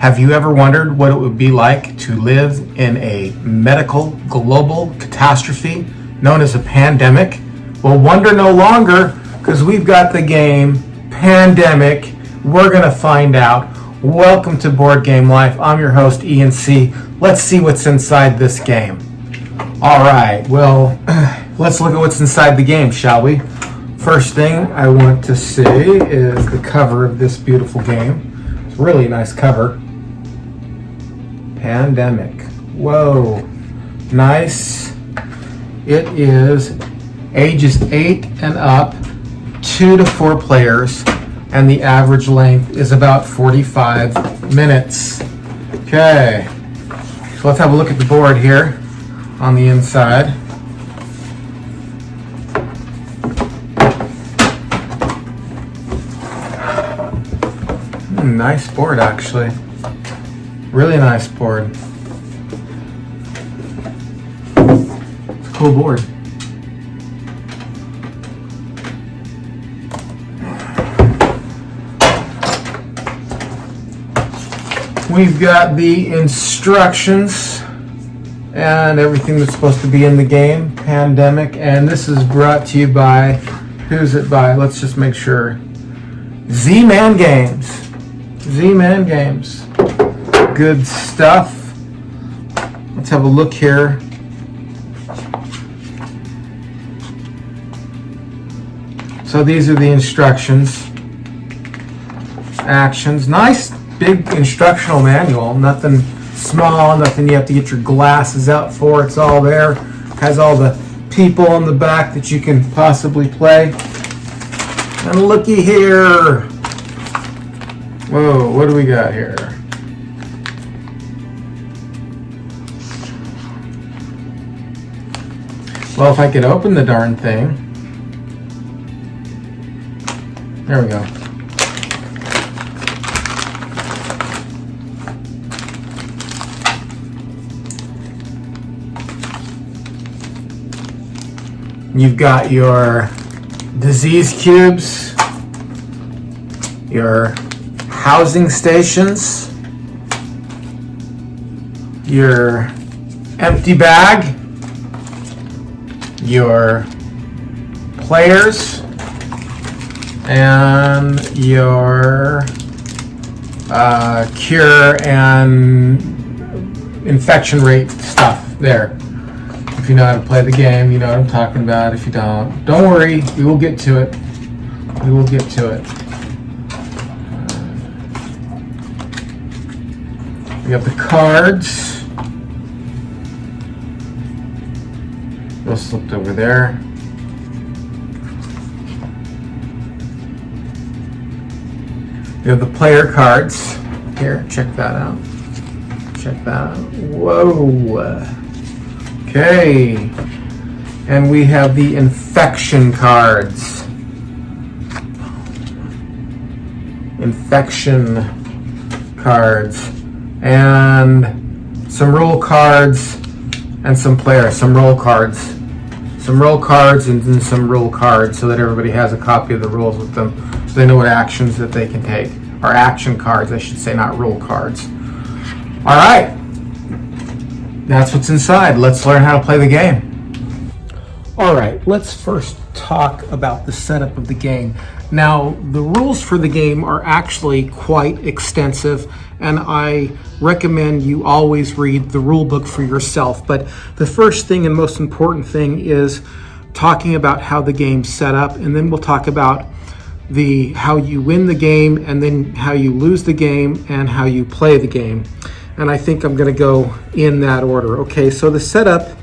Have you ever wondered what it would be like to live in a medical global catastrophe known as a pandemic? Well, wonder no longer, because we've got the game Pandemic. We're going to find out. Welcome to Board Game Life. I'm your host, Ian C. Let's see what's inside this game. All right, well, let's look at what's inside the game, shall we? First thing I want to see is the cover of this beautiful game. It's a really nice cover. Pandemic. Whoa. Nice. It is ages 8 and up, 2 to 4 players, and the average length is about 45 minutes. Okay. So let's have a look at the board here on the inside. Nice board, actually. Really nice board. It's a cool board. We've got the instructions and everything that's supposed to be in the game, Pandemic, and this is brought to you by, who's it by? Let's just make sure. Z-Man Games. Z-Man Games. Good stuff. Let's have a look here. So these are the instructions. Actions. Nice big instructional manual. Nothing small, nothing you have to get your glasses out for. It's all there. Has all the people on the back that you can possibly play. And looky here. Whoa, what do we got here? Well, if I could open the darn thing. There we go. You've got your disease cubes, your housing stations, your empty bag, your players, and your cure and infection rate stuff there. If you know how to play the game, you know what I'm talking about. If you don't worry, we will get to it. We will get to it. We have the cards. Those slipped over there. We have the player cards. Here, check that out. Check that out. Whoa. Okay. And we have the infection cards. Infection cards. And some rule cards and some players. Some roll cards. Some roll cards and then some rule cards so that everybody has a copy of the rules with them so they know what actions that they can take. Or action cards, I should say, not rule cards. All right. That's what's inside. Let's learn how to play the game. All right, let's first talk about the setup of the game. Now, the rules for the game are actually quite extensive, and I recommend you always read the rule book for yourself. But the first thing and most important thing is talking about how the game's set up, and then we'll talk about how you win the game, and then how you lose the game, and how you play the game. And I think I'm going to go in that order. Okay, so the setup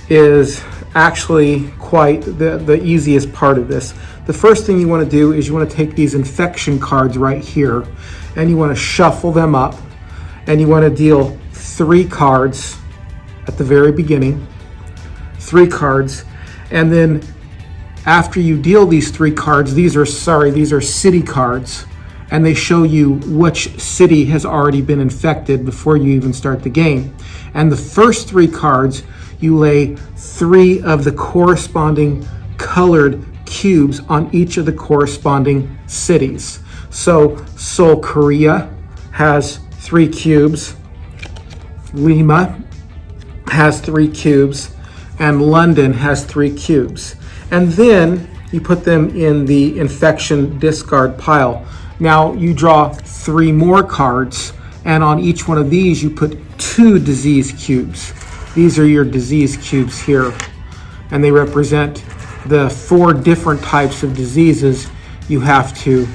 is actually quite the easiest part of this. The first thing you want to do is you want to take these infection cards right here, and you want to shuffle them up, and you want to deal 3 cards at the very beginning. 3 cards, and then after you deal these 3 cards, these are city cards, and they show you which city has already been infected before you even start the game. And the first 3 cards, you lay 3 of the corresponding colored cubes on each of the corresponding cities. So Seoul, Korea has 3 cubes. Lima has 3 cubes. And London has 3 cubes. And then you put them in the infection discard pile. Now you draw 3 more cards, and on each one of these you put 2 disease cubes. These are your disease cubes here, and they represent the 4 different types of diseases you have to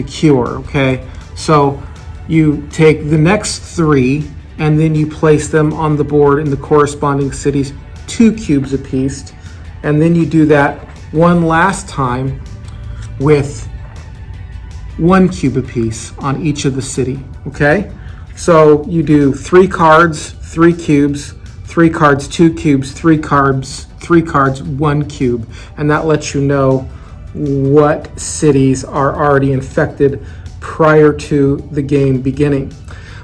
cure. Okay, so you take the next 3 and then you place them on the board in the corresponding cities, 2 cubes apiece, and then you do that one last time with 1 cube apiece on each of the city. Okay, so you do 3 cards, 3 cubes, 3 cards, 2 cubes, 3 cards, 1 cube, and that lets you know what cities are already infected prior to the game beginning.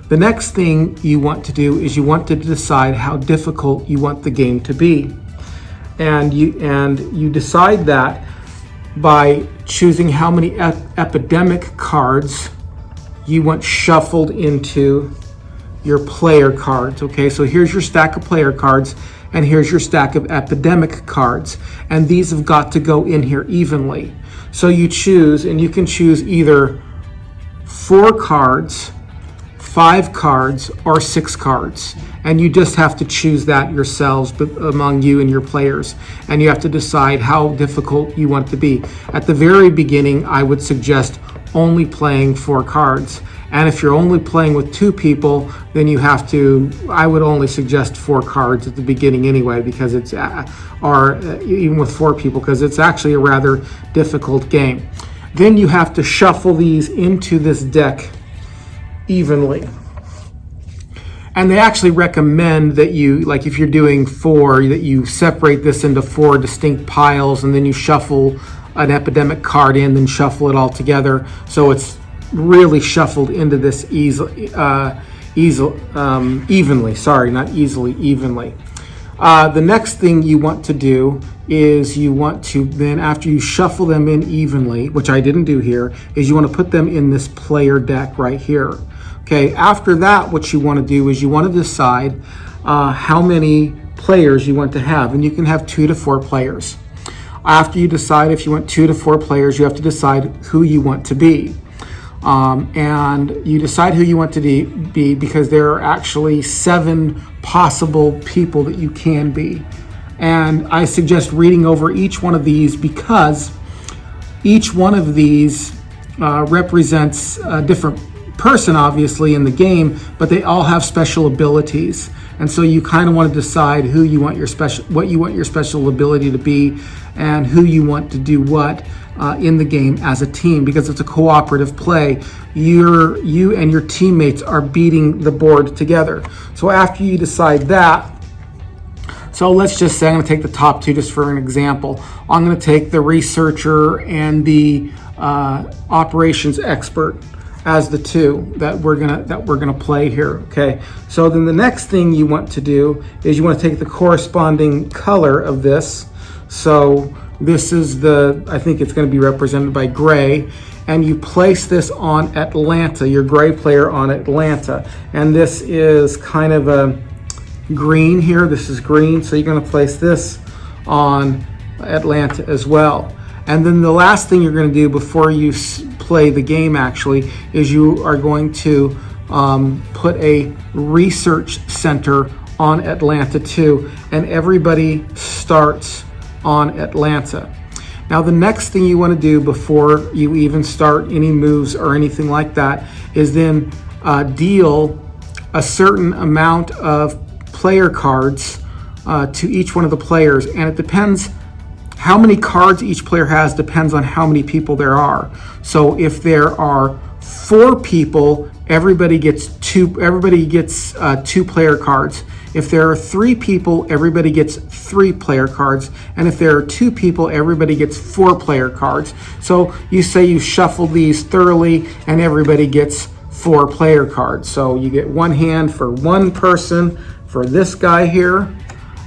The next thing you want to do is you want to decide how difficult you want the game to be. And you decide that by choosing how many epidemic cards you want shuffled into your player cards. Okay, so here's your stack of player cards, and here's your stack of epidemic cards, and these have got to go in here evenly. So you choose, and you can choose either 4 cards, 5 cards, or 6 cards, and you just have to choose that yourselves among you and your players, and you have to decide how difficult you want it to be. At the very beginning, I would suggest only playing 4 cards, and if you're only playing with 2 people, then I would only suggest 4 cards at the beginning anyway, because even with 4 people, because it's actually a rather difficult game. Then you have to shuffle these into this deck evenly. And they actually recommend that you, like if you're doing 4, that you separate this into 4 distinct piles, and then you shuffle an epidemic card in, then shuffle it all together, so it's really shuffled into this evenly. Sorry, not easily, evenly. The next thing you want to do is you want to then, after you shuffle them in evenly, which I didn't do here, is you want to put them in this player deck right here. Okay, after that, what you want to do is you want to decide how many players you want to have, and you can have 2 to 4 players. After you decide if you want 2 to 4 players, you have to decide who you want to be. And you decide who you want to be because there are actually 7 possible people that you can be. And I suggest reading over each one of these, because each one of these represents a different person, obviously, in the game, but they all have special abilities. And so you kind of want to decide what you want your special ability to be, and who you want to do what in the game as a team, because it's a cooperative play. You and your teammates are beating the board together. So after you decide that, so let's just say I'm going to take the top 2 just for an example. I'm going to take the researcher and the operations expert as the 2 that we're gonna play here. Okay, so then the next thing you want to do is you want to take the corresponding color of this. So this is I think it's going to be represented by gray, and you place this on Atlanta, your gray player on Atlanta, and this is kind of a green here. This is green, so you're going to place this on Atlanta as well. And then the last thing you're going to do before you play the game actually is you are going to put a research center on Atlanta too, and everybody starts on Atlanta. Now the next thing you want to do before you even start any moves or anything like that is then deal a certain amount of player cards to each one of the players, and it depends. How many cards each player has depends on how many people there are. So if there are 4 people, everybody gets 2 player cards. If there are 3 people, everybody gets 3 player cards. And if there are 2 people, everybody gets 4 player cards. So you say you shuffle these thoroughly and everybody gets 4 player cards. So you get 1 hand for 1 person for this guy here,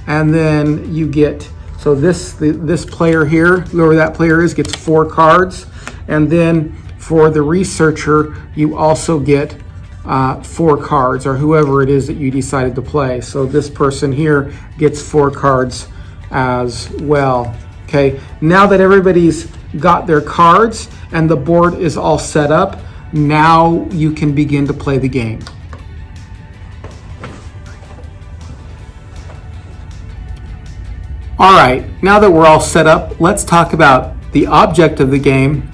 and then you get, so this player here, whoever that player is, gets 4 cards. And then for the researcher, you also get 4 cards, or whoever it is that you decided to play. So this person here gets 4 cards as well. Okay, now that everybody's got their cards and the board is all set up, now you can begin to play the game. All right, now that we're all set up, let's talk about the object of the game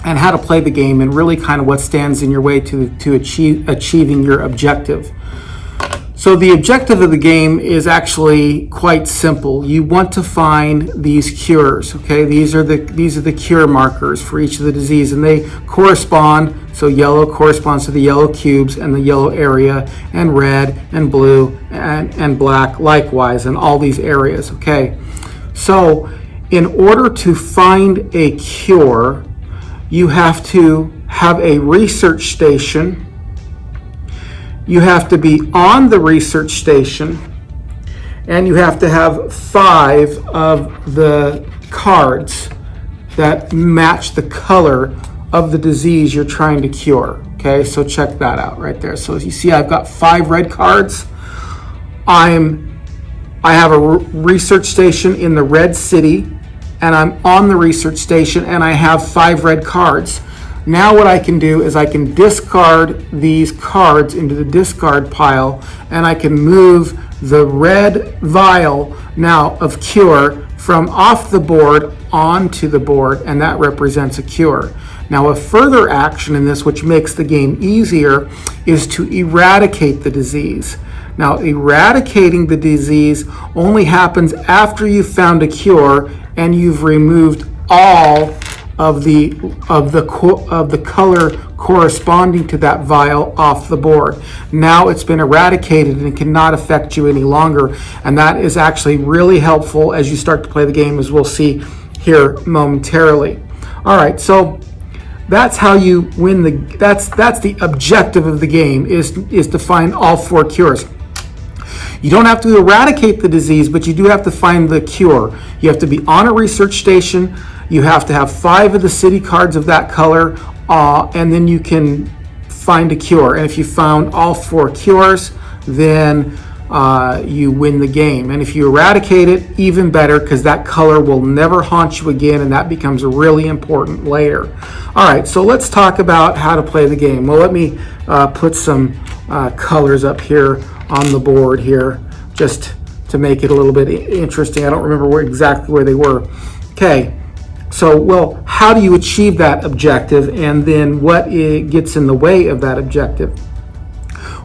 and how to play the game, and really kind of what stands in your way to achieving your objective. So the objective of the game is actually quite simple. You want to find these cures. Okay, these are the cure markers for each of the disease, and they correspond. So yellow corresponds to the yellow cubes and the yellow area, and red and blue and black likewise, in all these areas. Okay, so in order to find a cure, you have to have a research station. You have to be on the research station, and you have to have 5 of the cards that match the color of the disease you're trying to cure. Okay, so check that out right there. So as you see, I've got 5 red cards. I have a research station in the red city, and I'm on the research station, and I have 5 red cards. Now what I can do is I can discard these cards into the discard pile, and I can move the red vial now of cure from off the board onto the board, and that represents a cure. Now a further action in this, which makes the game easier, is to eradicate the disease. Now eradicating the disease only happens after you've found a cure and you've removed all of the color corresponding to that vial off the board. Now it's been eradicated and it cannot affect you any longer, and that is actually really helpful as you start to play the game, as we'll see here momentarily. All right, so that's how you win that's the objective of the game, is to find all 4 cures. You don't have to eradicate the disease, but you do have to find the cure. You have to be on a research station. You have to have 5 of the city cards of that color, and then you can find a cure. And if you found all 4 cures, then you win the game. And if you eradicate it, even better, because that color will never haunt you again, and that becomes really important later. All right, so let's talk about how to play the game. Well, let me put some colors up here on the board here, just to make it a little bit interesting. I don't remember exactly where they were. Okay, so, well, how do you achieve that objective, and then what gets in the way of that objective?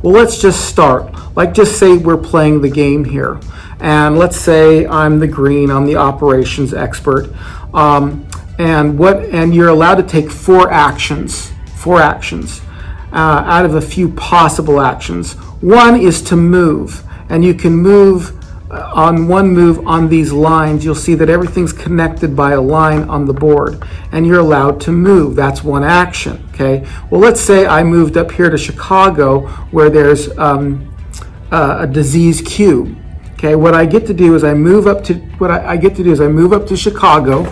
Well, let's just start. Like, just say we're playing the game here, and let's say I'm the green, I'm the operations expert, and you're allowed to take 4 actions out of a few possible actions. One is to move, and you can move on one move on these lines. You'll see that everything's connected by a line on the board, and you're allowed to move. That's one action. Okay, well, let's say I moved up here to Chicago, where there's a disease cube. Okay, what I get to do is I move up to Chicago,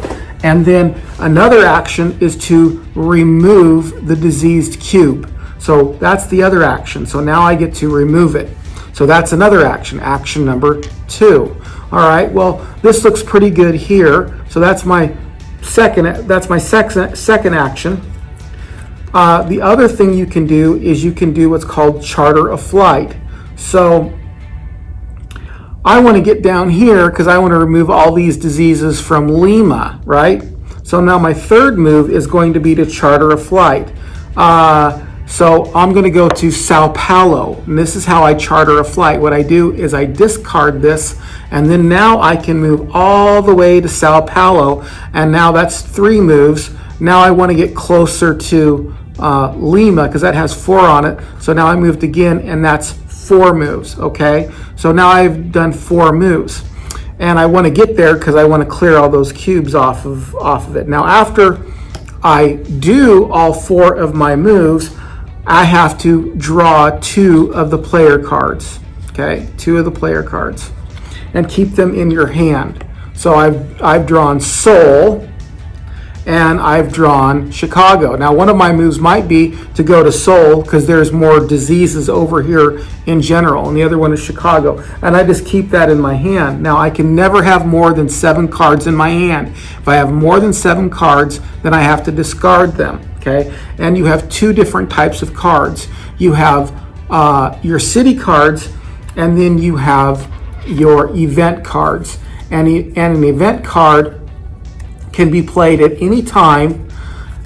and then another action is to remove the diseased cube. So that's the other action. So now I get to remove it. So that's another action, action number 2. All right, well, this looks pretty good here. So that's my second action. The other thing you can do is you can do what's called charter a flight. So I want to get down here because I want to remove all these diseases from Lima, right? So now my third move is going to be to charter a flight. So I'm going to go to Sao Paulo, and this is how I charter a flight. What I do is I discard this, and then now I can move all the way to Sao Paulo, and now that's 3 moves. Now I want to get closer to Lima because that has 4 on it. So now I moved again, and that's 4 moves. Okay, so now I've done 4 moves, and I want to get there because I want to clear all those cubes off of it. Now after I do all 4 of my moves, I have to draw 2 of the player cards. Okay, 2 of the player cards, and keep them in your hand. So I've drawn Soul, and I've drawn Chicago. Now, one of my moves might be to go to Seoul because there's more diseases over here in general, and the other one is Chicago. And I just keep that in my hand. Now, I can never have more than 7 cards in my hand. If I have more than 7 cards, then I have to discard them, okay? And you have 2 different types of cards. You have your city cards, and then you have your event cards. And an event card can be played at any time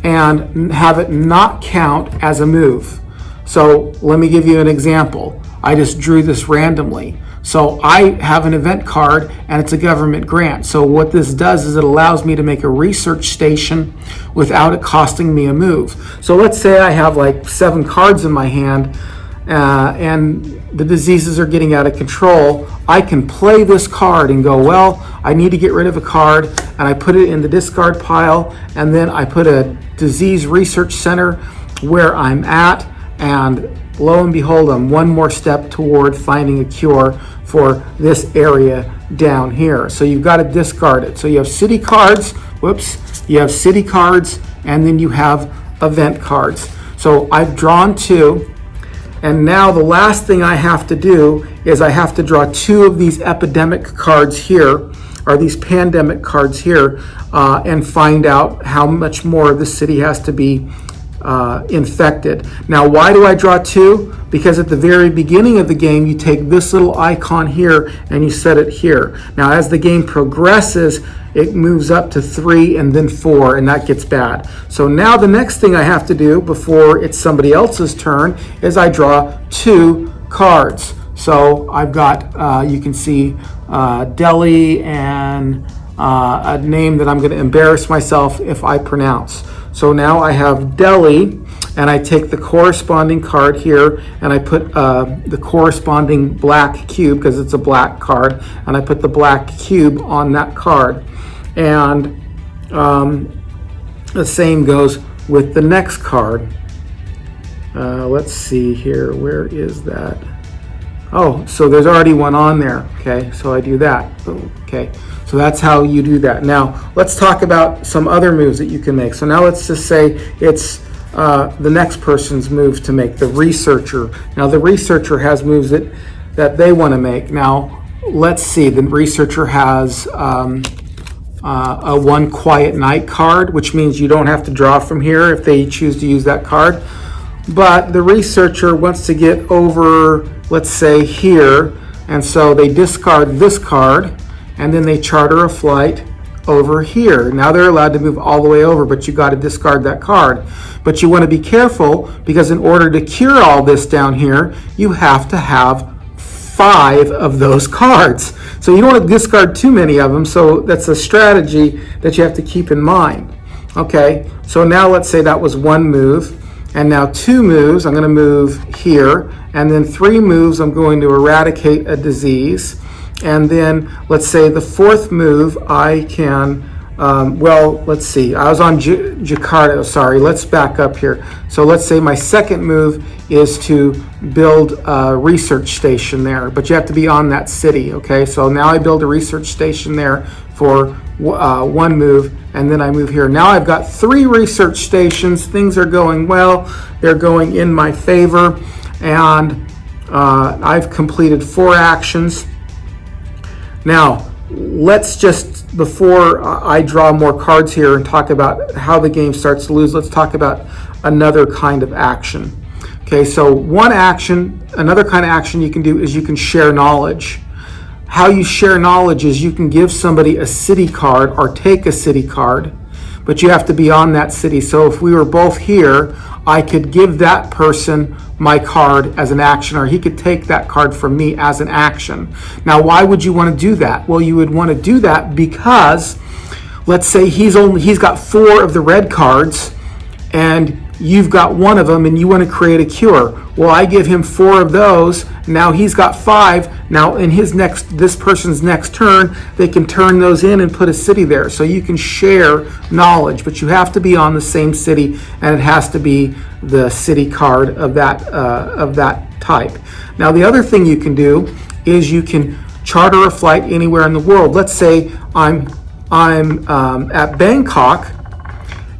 and have it not count as a move. So let me give you an example. I just drew this randomly. So I have an event card and it's a government grant. So what this does is it allows me to make a research station without it costing me a move. So let's say I have like 7 cards in my hand and the diseases are getting out of control. I can play this card and go, well, I need to get rid of a card, and I put it in the discard pile, and then I put a disease research center where I'm at, and lo and behold, I'm one more step toward finding a cure for this area down here. So you've got to discard it. So you have city cards, you have city cards, and then you have event cards. So I've drawn 2. And now the last thing I have to do is I have to draw 2 of these epidemic cards here, or these pandemic cards here, and find out how much more the city has to be infected. Now, why do I draw 2? Because at the very beginning of the game, you take this little icon here and you set it here. Now, as the game progresses, it moves up to 3 and then 4, and that gets bad. So now the next thing I have to do before it's somebody else's turn is I draw 2 cards. So I've got, you can see Delhi and a name that I'm going to embarrass myself if I pronounce. So now I have Delhi, and I take the corresponding card here, and I put the corresponding black cube, because it's a black card, and I put the black cube on that card. And the same goes with the next card. Let's see here, where is that? Oh, so there's already one on there. Okay, so I do that. Okay, so that's how you do that. Now, let's talk about some other moves that you can make. So now let's just say it's the next person's move to make, the researcher. Now, the researcher has moves that they want to make. Now, let's see, the researcher has a 1 quiet night card, which means you don't have to draw from here if they choose to use that card. But the researcher wants to get over, let's say, here, and so they discard this card, and then they charter a flight over here. Now they're allowed to move all the way over, but you got to discard that card. But you want to be careful, because in order to cure all this down here, you have to have 5 of those cards. So you don't want to discard too many of them, so that's a strategy that you have to keep in mind. Okay, so now let's say that was 1 move. And now 2 moves, I'm going to move here, and then 3 moves, I'm going to eradicate a disease. And then let's say the 4th move, I can, well, let's see, I was on Jakarta, sorry, let's back up here. So let's say my 2nd move is to build a research station there, but you have to be on that city, okay? So now I build a research station there for 1 move, and then I move here. Now I've got 3 research stations. Things are going well. They're going in my favor, and I've completed 4 actions. Now, let's just, before I draw more cards here and talk about how the game starts to lose, let's talk about another kind of action. Okay, so one action, another kind of action you can do is you can share knowledge. How you share knowledge is you can give somebody a city card or take a city card, but you have to be on that city. So if we were both here, I could give that person my card as an action, or he could take that card from me as an action. Now, why would you want to do that? Well, you would want to do that because, let's say he's got 4 of the red cards, and you've got 1 of them, and you want to create a cure. Well, I give him 4 of those. Now he's got 5. Now in this person's next turn, they can turn those in and put a city there. So you can share knowledge, but you have to be on the same city, and it has to be the city card of that type. Now the other thing you can do is you can charter a flight anywhere in the world. Let's say I'm at Bangkok,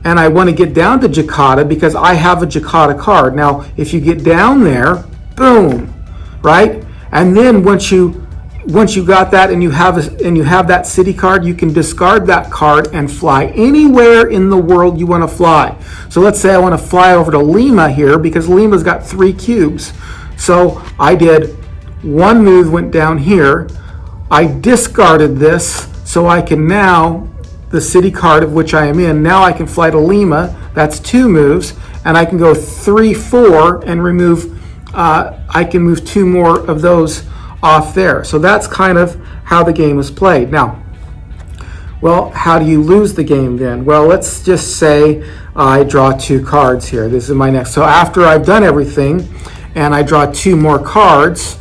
and I want to get down to Jakarta because I have a Jakarta card. Now, if you get down there, boom, right? And then once you got that and you have that city card, you can discard that card and fly anywhere in the world you want to fly. So let's say I want to fly over to Lima here because Lima's got 3 cubes. So I did one move, went down here. I discarded this so I can now, the city card of which I am in, now I can fly to Lima. That's 2 moves, and I can go 3, 4 and remove, I can move 2 more of those off there. So that's kind of how the game is played. Now, well, how do you lose the game then? Well, let's just say I draw 2 cards here. This is my next. So after I've done everything and I draw 2 more cards,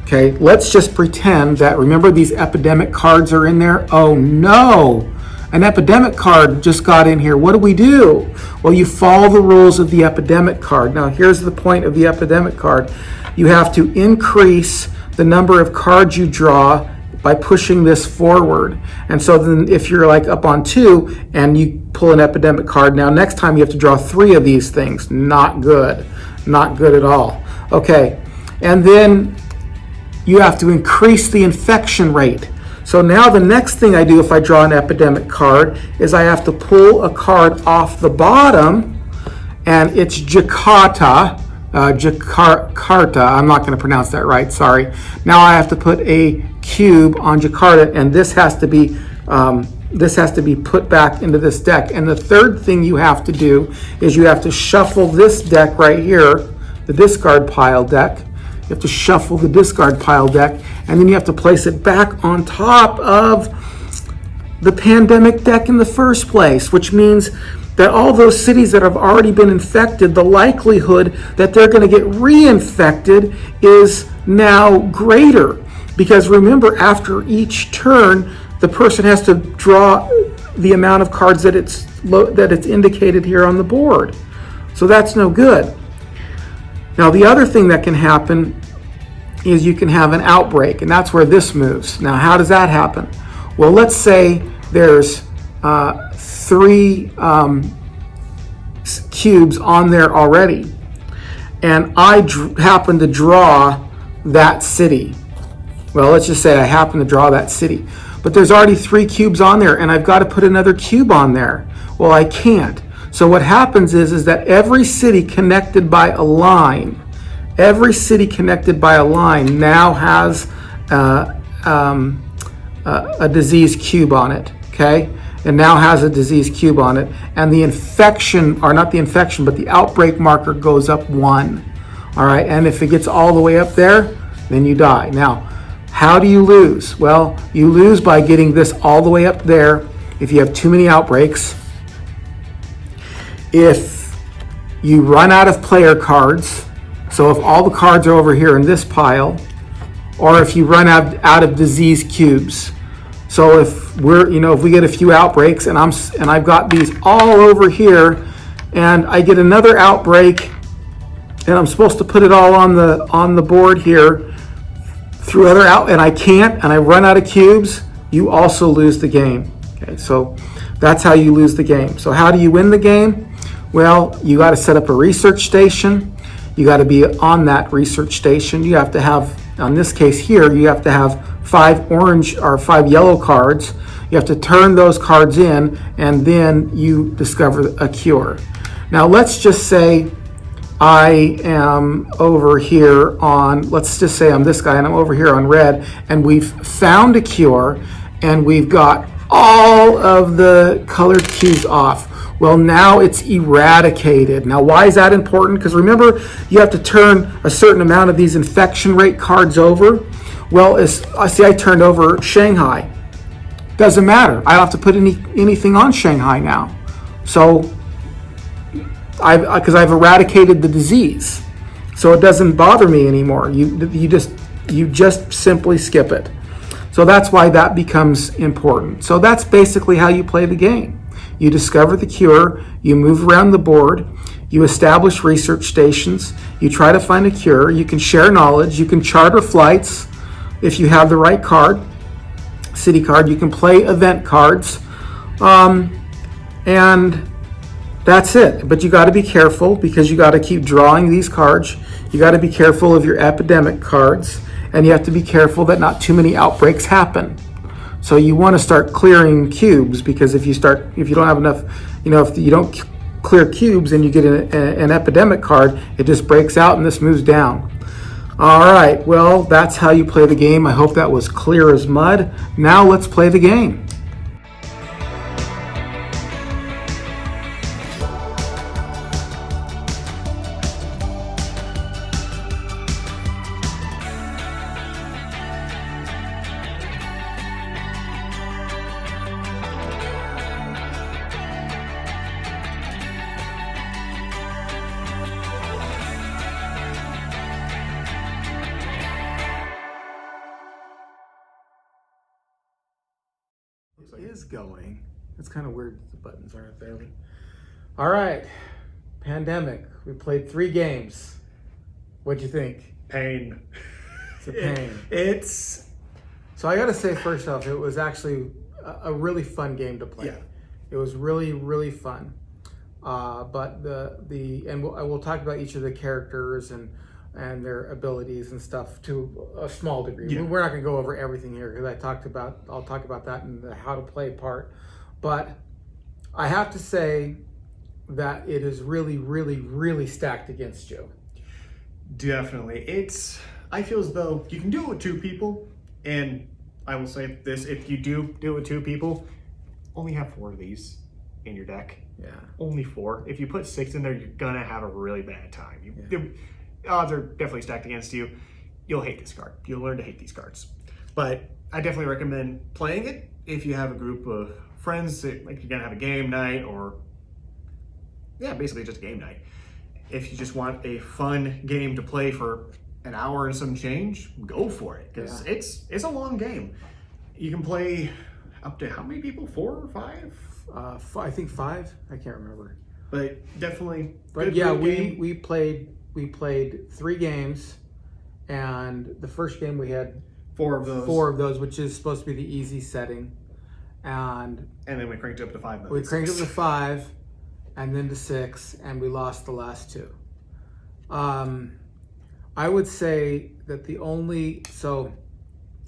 okay, let's just pretend that, remember these epidemic cards are in there? Oh no, an epidemic card just got in here. What do we do? Well, you follow the rules of the epidemic card. Now, here's the point of the epidemic card. You have to increase the number of cards you draw by pushing this forward. And so then if you're like up on 2 and you pull an epidemic card, now next time you have to draw 3 of these things. Not good. Not good at all. Okay, and then you have to increase the infection rate. So now the next thing I do if I draw an epidemic card is I have to pull a card off the bottom, and it's Jakarta. Jakarta, I'm not going to pronounce that right, sorry. Now I have to put a cube on Jakarta, and this has to be put back into this deck. And the third thing you have to do is you have to shuffle this deck right here, the discard pile deck. You have to shuffle the discard pile deck, and then you have to place it back on top of the pandemic deck in the first place, which means that all those cities that have already been infected, the likelihood that they're going to get reinfected is now greater. Because remember, after each turn, the person has to draw the amount of cards that it's indicated here on the board. So that's no good. Now, the other thing that can happen is you can have an outbreak, and that's where this moves. Now, how does that happen? Well, let's say there's 3 cubes on there already, and I happen to draw that city. Well, let's just say I happen to draw that city, but there's already 3 cubes on there, and I've got to put another cube on there. Well, I can't. So what happens is that every city connected by a line, now has a disease cube on it, okay? It now has a disease cube on it, and the infection, or not the infection, but the outbreak marker goes up 1, all right? And if it gets all the way up there, then you die. Now, how do you lose? Well, you lose by getting this all the way up there if you have too many outbreaks. If you run out of player cards, so if all the cards are over here in this pile, or if you run out of disease cubes. So if we get a few outbreaks and I've got these all over here, and I get another outbreak, and I'm supposed to put it all on the board here through and I can't, and I run out of cubes, you also lose the game. Okay, so that's how you lose the game. So how do you win the game? Well, you got to set up a research station. You got to be on that research station. You have to have, in this case here, you have to have 5 orange or 5 yellow cards. You have to turn those cards in, and then you discover a cure. Now, let's just say I am over here on, let's just say I'm this guy and I'm over here on red, and we've found a cure, and we've got all of the colored cubes off. Well, now it's eradicated. Now, why is that important? Because remember, you have to turn a certain amount of these infection rate cards over. Well, I turned over Shanghai. Doesn't matter. I don't have to put anything on Shanghai now. So, because I've eradicated the disease, so it doesn't bother me anymore. You just simply skip it. So that's why that becomes important. So that's basically how you play the game. You discover the cure, you move around the board, you establish research stations, you try to find a cure, you can share knowledge, you can charter flights if you have the right card, city card, you can play event cards, and That's it. But you got to be careful because you got to keep drawing these cards. You got to be careful of your epidemic cards, and you have to be careful that not too many outbreaks happen. So you want to start clearing cubes, because if you don't have enough, if you don't clear cubes and you get an epidemic card, it just breaks out and this moves down. All right, well, that's how you play the game. I hope that was clear as mud. Now let's play the game. It is going. It's kind of weird that the buttons aren't there. But... All right, Pandemic. We played 3 games. What'd you think? Pain. It's a pain. It's... So I got to say, first off, it was actually a really fun game to play. Yeah. It was really, really fun. But we'll talk about each of the characters and their abilities and stuff to a small degree. Yeah. We're not going to go over everything here because I'll talk about that in the how to play part. But I have to say that it is really, really, really stacked against you. Definitely. I feel as though you can do it with 2 people, and I will say this, if you do it with 2 people, only have 4 of these in your deck. Yeah. Only 4. If you put 6 in there, you're gonna have a really bad time. The odds are definitely stacked against you. You'll hate this card. You'll learn to hate these cards. But I definitely recommend playing it if you have a group of friends that, like, you're gonna have a game night, or basically just a game night. If you just want a fun game to play for an hour and some change, go for it, because it's a long game. You can play up to how many people? 4 or 5? I think 5. I can't remember. But definitely. But yeah, we played 3 games, and the first game we had 4 of those. 4 of those, which is supposed to be the easy setting, and then we cranked it up to 5. We cranked it up to 5, and then to 6, and we lost the last 2. I would say that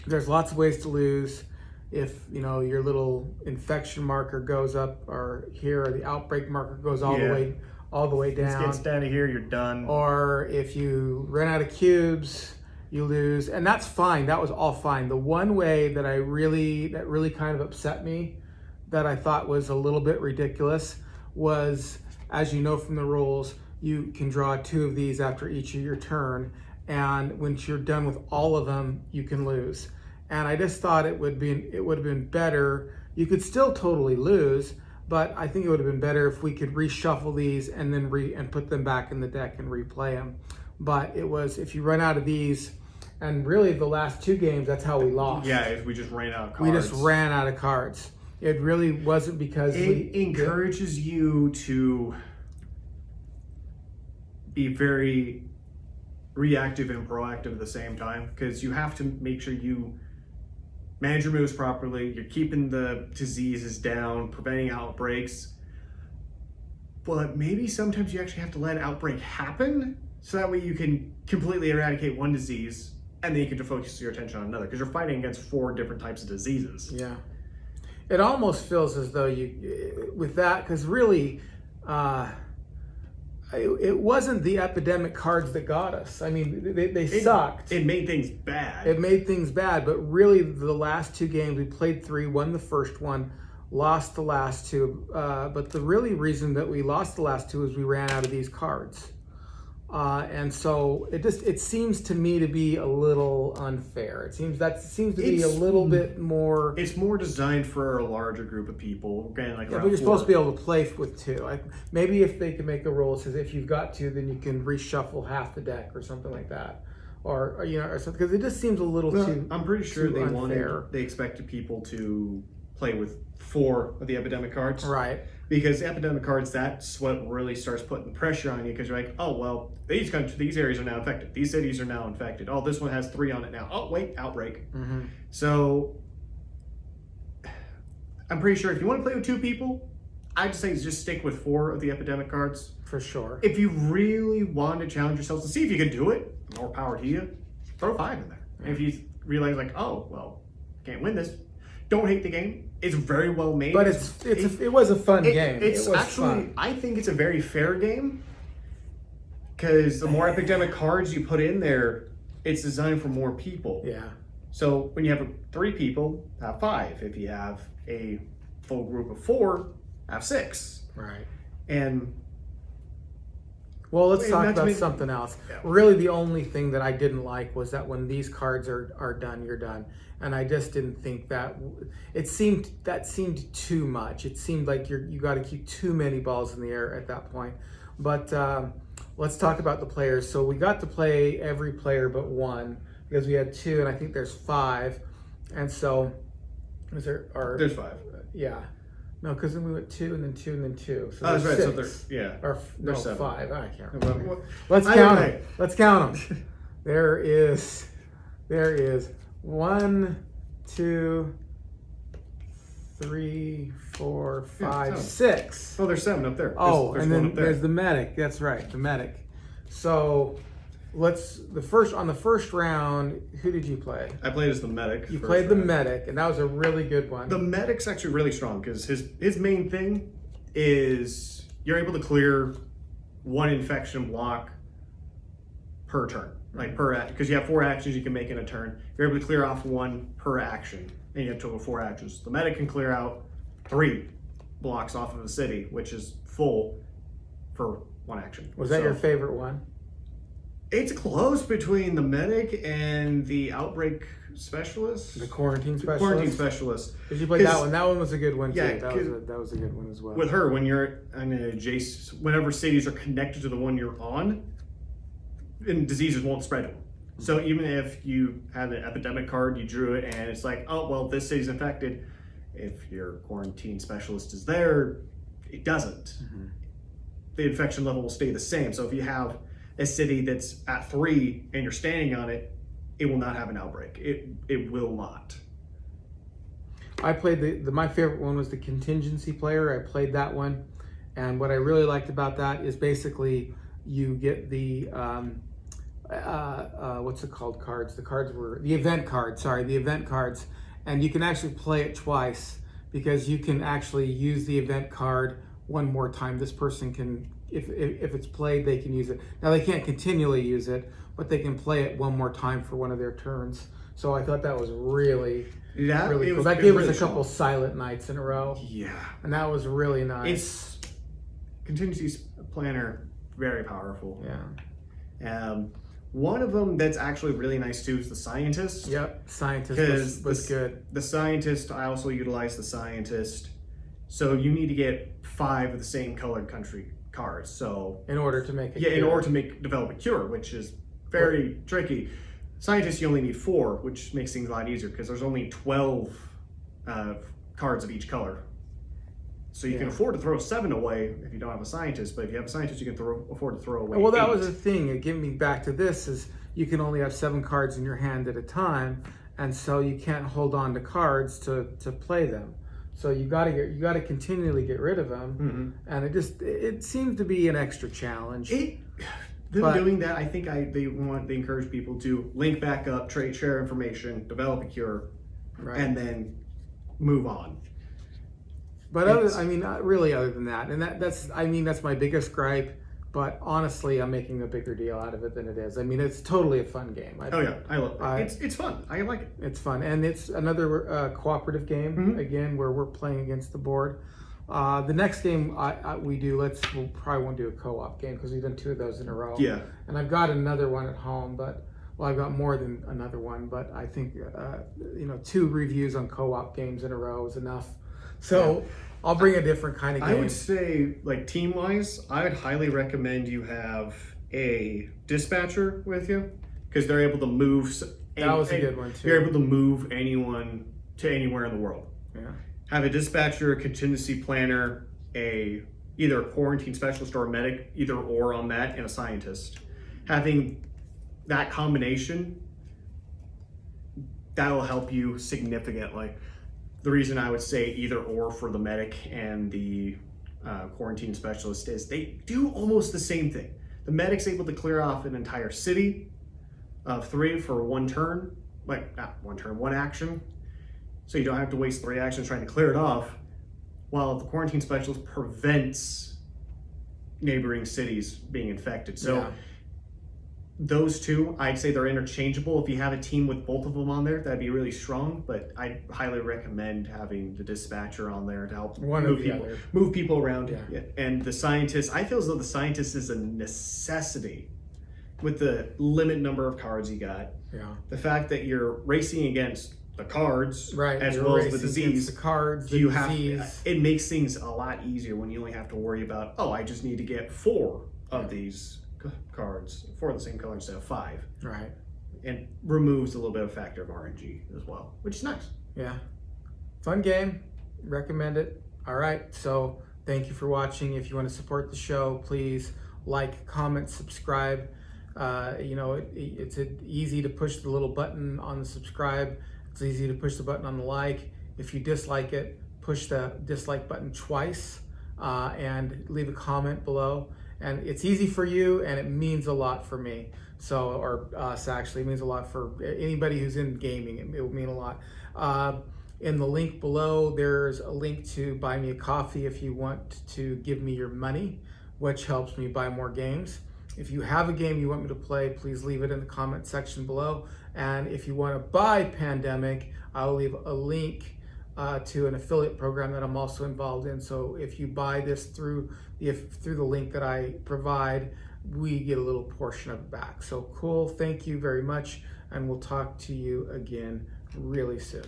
there's lots of ways to lose. If your little infection marker goes up or here, or the outbreak marker goes all the way down. It gets down to here, you're done. Or if you run out of cubes, you lose, and that's fine. That was all fine. The one way that really kind of upset me, that I thought was a little bit ridiculous, was, as you know from the rules, you can draw 2 of these after each of your turn, and once you're done with all of them, you can lose. And I just thought it would have been better. You could still totally lose, but I think it would have been better if we could reshuffle these and then put them back in the deck and replay them. But it was, if you run out of these, and really the last 2 games, that's how we lost. Yeah, if we just ran out of cards. We just ran out of cards. It really wasn't because it encourages you to be very reactive and proactive at the same time, because you have to make sure you manage your moves properly. You're keeping the diseases down, preventing outbreaks. But maybe sometimes you actually have to let an outbreak happen, so that way you can completely eradicate one disease, and then you can focus your attention on another, because you're fighting against 4 different types of diseases. Yeah. It almost feels as though with that, because really, it wasn't the epidemic cards that got us. I mean, they sucked. It made things bad. It made things bad, but really the last 2 games, we played 3, won the first one, lost the last 2. But the really reason that we lost the last 2 is we ran out of these cards. And so it seems to me to be a little unfair. It seems to be a little bit more. It's more designed for a larger group of people. But you're supposed to be able to play with 2. Maybe if they can make a rule that says if you've got 2, then you can reshuffle half the deck or something like that, or something, because it just seems a little too. I'm pretty sure they expected people to play with 4 of the epidemic cards, right? Because epidemic cards, that's what really starts putting pressure on you, because you're like, oh, well, these areas are now infected. These cities are now infected. Oh, this one has 3 on it now. Oh, wait, outbreak. Mm-hmm. So I'm pretty sure if you want to play with 2 people, I'd say just stick with 4 of the epidemic cards. For sure. If you really want to challenge yourselves to see if you can do it, more power to you, throw 5 in there. And if you realize like, oh, well, can't win this, don't hate the game. It's very well made. But it was a fun game. It's it was actually, fun. I think it's a very fair game because the more epidemic cards you put in there, it's designed for more people. Yeah. So when you have 3 people, have 5. If you have a full group of 4, have 6. Right. And well, let's talk not to about make- something else. Yeah. Really, the only thing that I didn't like was that when these cards are done, you're done. And I just didn't think that seemed too much. It seemed like you got to keep too many balls in the air at that point. But let's talk about the players. So we got to play every player but one because we had 2, and I think there's 5. And so there's 5. Yeah. No, because then we went 2 and then 2 and then 2. So Oh, that's right. there's So 6. yeah. Or no, There's 7. 5. I can't Well, remember. well, Let's either count way. them. Let's count them. There is 1, 2, 3, 4, 5, 7. 6. Oh, there's 7 up there. Oh, there's and one then up there. there's the medic. That's right, the medic. So on the first round, who did you play? I played as the medic. You first played the round. medic, and that was a really good one. The medic's actually really strong because his main thing is you're able to clear 1 infection block per turn, like because you have 4 actions you can make in a turn. You're able to clear off 1 per action, and you have total 4 actions. The medic can clear out 3 blocks off of the city, which is full for 1 action. Was that So, your favorite one? It's close between the medic and the outbreak specialist. The quarantine specialist? Quarantine specialist. Did you play that 'Cause- one? That one was a good one too. Yeah, That was a good one as well. With her, when you're in an adjacent, whenever cities are connected to the one you're on, and diseases won't spread them. So even if you had an epidemic card, you drew it, and it's like, oh well, this city's infected. If your quarantine specialist is there, it doesn't. The infection level will stay the same. So if you have a city that's at 3 and you're standing on it, it will not have an outbreak. It will not. I played my favorite one was the contingency player. I played that one, and what I really liked about that is basically you get the what's it called cards. The cards were the event cards. Sorry, the event cards, and you can actually play it twice because you can actually use the event card one more time. This person can, if it's played, they can use it. Now they can't continually use it, but they can play it one more time for one of their turns. So I thought that was really cool. That gave us a couple silent nights in a row, Yeah. and that was really nice. It's contingency planner, very powerful. Yeah. One of them that's actually really nice too is the scientist. Yep. Scientist was good. The scientist, I also utilize the scientist. So you need to get 5 of the same colored country cards. So In order to make it. yeah, in cure. order to develop a cure, which is very tricky. Scientists, you only need 4, which makes things a lot easier because there's only 12 cards of each color. So you can Yeah. afford to throw 7 away if you don't have a scientist, but if you have a scientist, you can afford to throw away Well, that 8. was the thing. Getting me back to this is you can only have 7 cards in your hand at a time, and so you can't hold on to cards to play them. So you got to continually get rid of them, and it seems to be an extra challenge. Them But- doing that, I think they encourage people to link back up, share information, develop a cure, Right. and then move on. But It's- really, other than that, and that's my biggest gripe. But honestly, I'm making a bigger deal out of it than it is. I mean, it's totally a fun game. Oh yeah, I love it. It's fun. I like it. It's fun, and it's another cooperative game again where we're playing against the board. The next game we do, we'll probably won't do a co-op game because we've done 2 of those in a row. Yeah. And I've got another one at home, I've got more than another one, but I think 2 reviews on co-op games in a row is enough. So I'll bring a different kind of game. I would say, like team-wise, I would highly recommend you have a dispatcher with you because they're able to move. That was a good one too. You're able to move anyone to anywhere in the world. Yeah. Have a dispatcher, a contingency planner, either a quarantine specialist or a medic, either or on that, and a scientist. Having that combination, that'll help you significantly. The reason I would say either or for the medic and the quarantine specialist is they do almost the same thing. The medic's able to clear off an entire city of 3 for one turn, like not one turn, one action. So you don't have to waste 3 actions trying to clear it off, while the quarantine specialist prevents neighboring cities being infected. So Yeah. those two, I'd say they're interchangeable. If you have a team with both of them on there, that'd be really strong. But I highly recommend having the dispatcher on there to help One or move the people, other. move people around. Yeah. And the scientist, I feel as though the scientist is a necessity with the limit number of cards you got. Yeah. The fact that you're racing against the cards Right. as You're well as the racing disease. against the cards, the You disease. have it makes things a lot easier when you only have to worry about, oh, I just need to get 4 of these cards for the same color instead of 5, Right. and removes a little bit of factor of RNG as well, which is nice. Yeah. Fun game. Recommend it. All right. So thank you for watching. If you want to support the show, please like, comment, subscribe. It's easy to push the little button on the subscribe. It's easy to push the button on the like. If you dislike it, push the dislike button twice and leave a comment below. And it's easy for you, and it means a lot for me. So, or us actually, it means a lot for anybody who's in gaming. It will mean a lot. In the link below, there's a link to buy me a coffee if you want to give me your money, which helps me buy more games. If you have a game you want me to play, please leave it in the comment section below. And if you want to buy Pandemic, I'll leave a link to an affiliate program that I'm also involved in. So if you buy this through the link that I provide, we get a little portion of it back. So cool, thank you very much, and we'll talk to you again really soon.